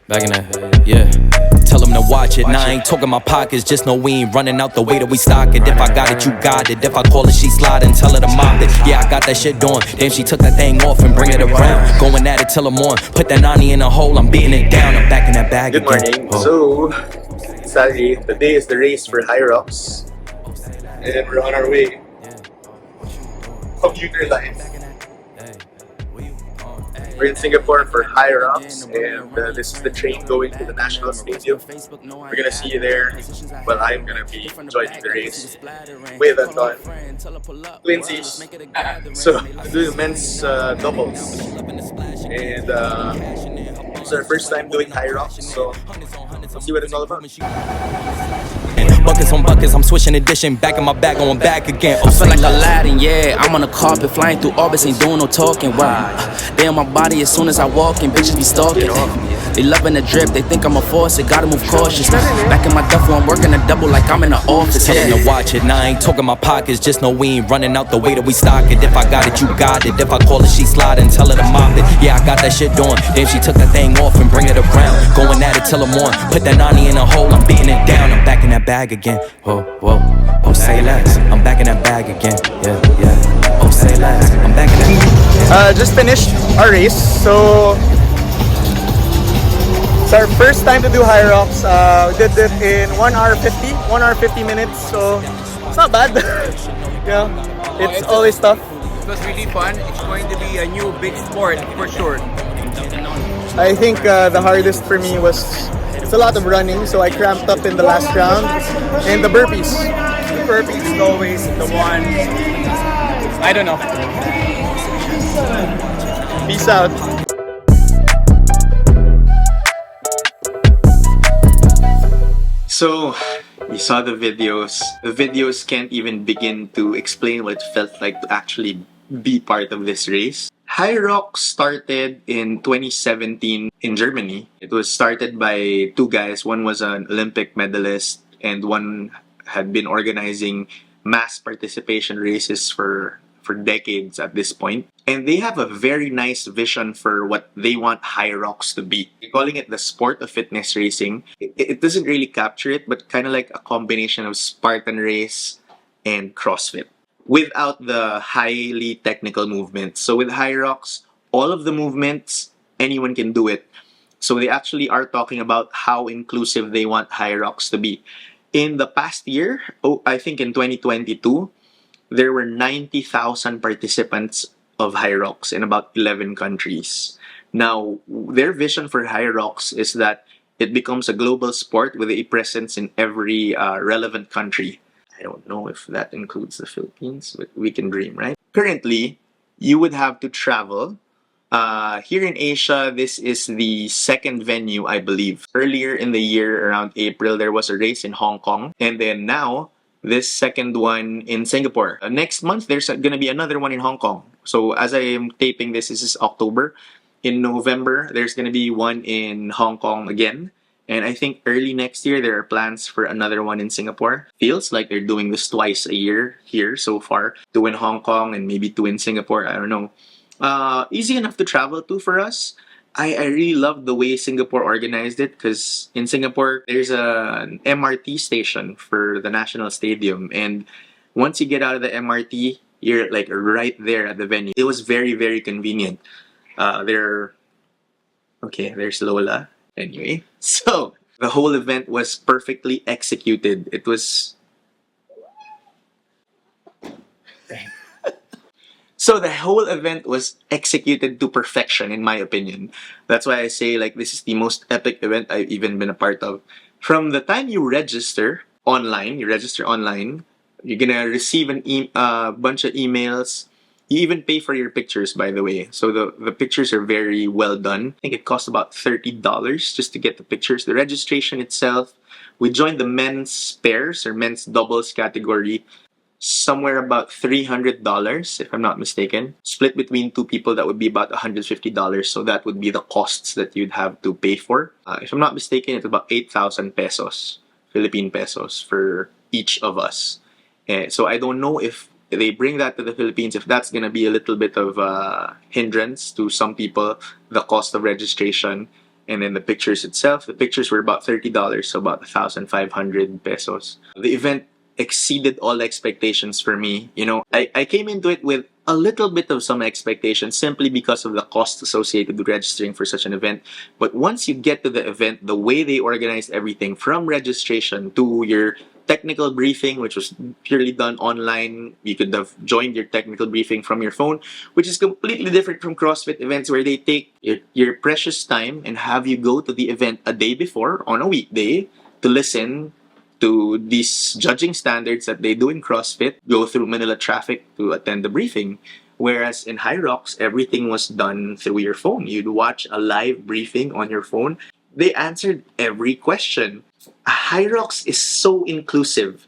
Back in that, yeah. Tell them to watch it. Now I ain't talking my pockets, just know we ain't running out the way that we stock it. If I got it, you got it. If I call it, she sliding, tell her to mop it. Yeah, I got that shit doing. Damn, she took that thing off and bring it around. Going at it till I'm on. Put that 90 in a hole, I'm beating it down. I'm back in that bag again. Good morning. So, sadly, today is the race for Hyrox. And we're on our way. Computer line. We're in Singapore for Hyrox, and this is the train going to the National Stadium. We're gonna see you there. Well, I'm gonna be joining the race with Anton, Lindsay's. So, doing men's doubles, and it's our first time doing Hyrox, so let's see what it's all about. Buckets on buckets, I'm switching edition. Back in my bag, going back again. I feel like Aladdin, yeah. I'm on the carpet, flying through orbits, ain't doing no talking. Wow. They on my body as soon as I walk in, bitches be stalking. They loving the drip, they think I'm a force, they gotta move cautious. Back in my duffel, I'm working a double like I'm in the office. Tell them to watch it, now I ain't talking my pockets, just know we ain't running out the way that we stock it. If I got it, you got it. If I call it, she sliding, tell her to mop it. Yeah, I got that shit doing. Damn, she took that thing off and bring it around. Going at it till I'm on. Put that 90 in a hole, I'm beating it down. I'm back in that bag again. Whoa, whoa, oh say less. I'm back in that bag again. Yeah, yeah. Oh say less. I'm back in that. Just finished our race, so it's our first time to do Hyrox. We did it in 1 hour 50 minutes, so it's not bad. Yeah, it's always tough. It was really fun. It's going to be a new big sport for sure. I think the hardest for me was it's a lot of running, so I cramped up in the last round, and the burpees. The burpees is always the one. I don't know. Peace out. So, you saw the videos. The videos can't even begin to explain what it felt like to actually be part of this race. Hyrox started in 2017 in Germany. It was started by two guys. One was an Olympic medalist and one had been organizing mass participation races for decades at this point. And they have a very nice vision for what they want Hyrox to be. They're calling it the sport of fitness racing. It doesn't really capture it, but kind of like a combination of Spartan race and CrossFit without the highly technical movements. So with Hyrox, all of the movements, anyone can do it. So they actually are talking about how inclusive they want Hyrox to be. In the past year, I think in 2022, there were 90,000 participants of Hyrox in about 11 countries. Now, their vision for Hyrox is that it becomes a global sport with a presence in every relevant country. I don't know if that includes the Philippines, but we can dream, right? Currently, you would have to travel. Here in Asia, this is the second venue, I believe. Earlier in the year, around April, there was a race in Hong Kong. And then now, this second one in Singapore. Next month, there's going to be another one in Hong Kong. So as I am taping this is October. In November, there's going to be one in Hong Kong again. And I think early next year, there are plans for another one in Singapore. Feels like they're doing this twice a year here so far. Two in Hong Kong and maybe two in Singapore. I don't know. Easy enough to travel to for us. I really love the way Singapore organized it because in Singapore, there's an MRT station for the National Stadium. And once you get out of the MRT, you're like right there at the venue. It was very, very convenient. There's Lola. Anyway, so the whole event was perfectly executed. It was... So the whole event was executed to perfection, in my opinion. That's why I say like this is the most epic event I've even been a part of. From the time you register online, you're gonna receive a bunch of emails. You even pay for your pictures, by the way. So the pictures are very well done. I think it costs about $30 just to get the pictures. The registration itself, we joined the men's pairs or men's doubles category. Somewhere about $300, if I'm not mistaken. Split between two people, that would be about $150. So that would be the costs that you'd have to pay for. If I'm not mistaken, it's about 8,000 pesos, Philippine pesos, for each of us. So I don't know if they bring that to the Philippines, if that's going to be a little bit of a hindrance to some people, the cost of registration. And then the pictures itself, the pictures were about $30, so about 1,500 pesos. The event exceeded all expectations for me. You know, I came into it with a little bit of some expectations simply because of the cost associated with registering for such an event. But once you get to the event, the way they organized everything from registration to your technical briefing, which was purely done online, you could have joined your technical briefing from your phone, which is completely different from CrossFit events where they take your precious time and have you go to the event a day before on a weekday to listen to these judging standards that they do in CrossFit, go through Manila traffic to attend the briefing. Whereas in Hyrox, everything was done through your phone. You'd watch a live briefing on your phone. They answered every question. Hyrox is so inclusive.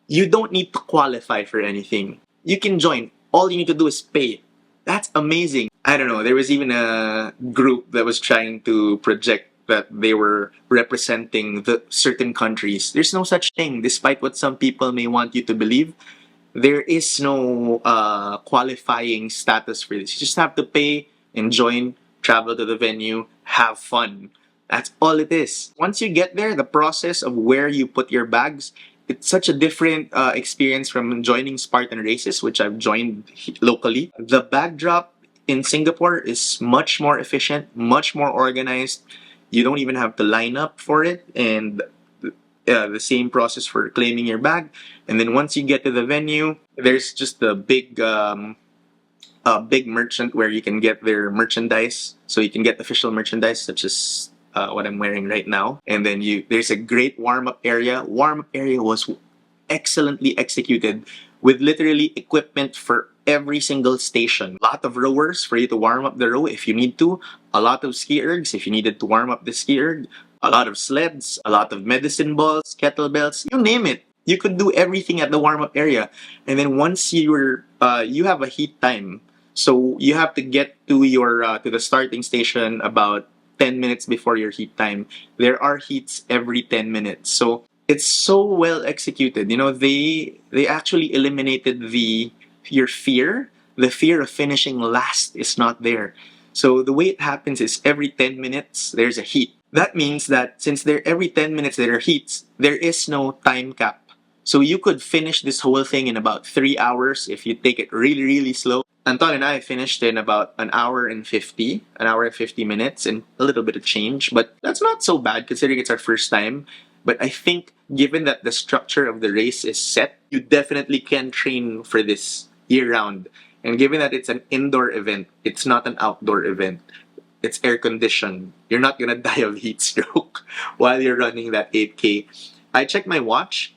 You don't need to qualify for anything. You can join. All you need to do is pay. That's amazing. I don't know, there was even a group that was trying to project that they were representing the certain countries. There's no such thing, despite what some people may want you to believe. There is no qualifying status for this. You just have to pay and join, travel to the venue, have fun. That's all it is. Once you get there, the process of where you put your bags, it's such a different experience from joining Spartan races, which I've joined locally. The bag drop in Singapore is much more efficient, much more organized. You don't even have to line up for it, and the same process for claiming your bag. And then once you get to the venue, there's just a big merchant where you can get their merchandise. So you can get official merchandise such as what I'm wearing right now. And then there's a great warm-up area. Warm-up area was excellently executed with literally equipment for every single station. A lot of rowers for you to warm up the row if you need to. A lot of ski ergs if you needed to warm up the ski erg. A lot of sleds, a lot of medicine balls, kettlebells, you name it. You could do everything at the warm-up area. And then once you have a heat time. So you have to get to to the starting station about 10 minutes before your heat time. There are heats every 10 minutes. So it's so well executed. You know, they actually eliminated your fear. The fear of finishing last is not there. So the way it happens is every 10 minutes there's a heat. That means that since every 10 minutes there are heats, there is no time cap. So you could finish this whole thing in about 3 hours if you take it really, really slow. Anton and I finished in about an hour and 50 minutes and a little bit of change. But that's not so bad considering it's our first time. But I think given that the structure of the race is set, you definitely can train for this year-round. And given that it's an indoor event, it's not an outdoor event. It's air-conditioned. You're not gonna die of heat stroke while you're running that 8K. I checked my watch,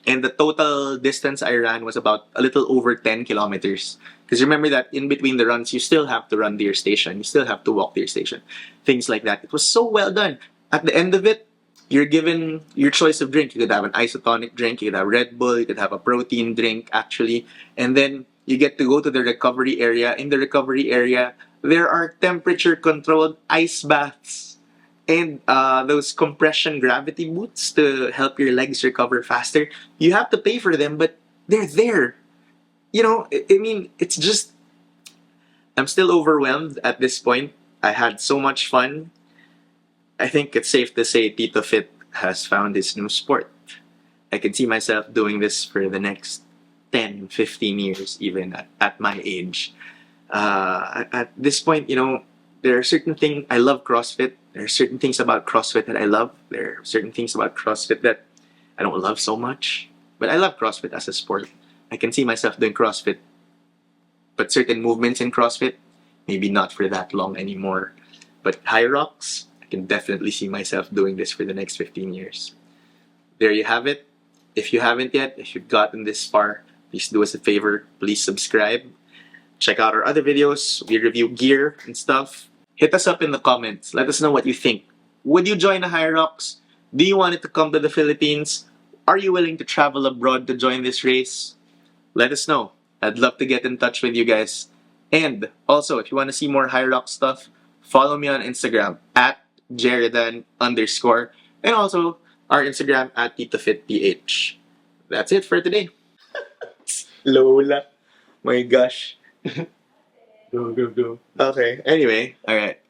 and the total distance I ran was about a little over 10 kilometers. Because remember that in between the runs, you still have to run to your station. You still have to walk to your station. Things like that. It was so well done. At the end of it, you're given your choice of drink. You could have an isotonic drink, you could have Red Bull, you could have a protein drink, actually. And then you get to go to the recovery area. In the recovery area, there are temperature-controlled ice baths and those compression gravity boots to help your legs recover faster. You have to pay for them, but they're there. You know, I mean, it's just... I'm still overwhelmed at this point. I had so much fun. I think it's safe to say TitoFit has found his new sport. I can see myself doing this for the next 10, 15 years, even at my age. At this point, you know, there are certain things... I love CrossFit. There are certain things about CrossFit that I love. There are certain things about CrossFit that I don't love so much. But I love CrossFit as a sport. I can see myself doing CrossFit. But certain movements in CrossFit, maybe not for that long anymore. But Hyrox, I can definitely see myself doing this for the next 15 years. There you have it. If you haven't yet, if you've gotten this far, please do us a favor. Please subscribe. Check out our other videos. We review gear and stuff. Hit us up in the comments. Let us know what you think. Would you join a Hyrox? Do you want it to come to the Philippines? Are you willing to travel abroad to join this race? Let us know. I'd love to get in touch with you guys. And also, if you want to see more Hyrox stuff, follow me on Instagram at Jeridan_. And also our Instagram at TitoFitPH. That's it for today. Lola. My gosh. Go. Okay. Anyway, alright.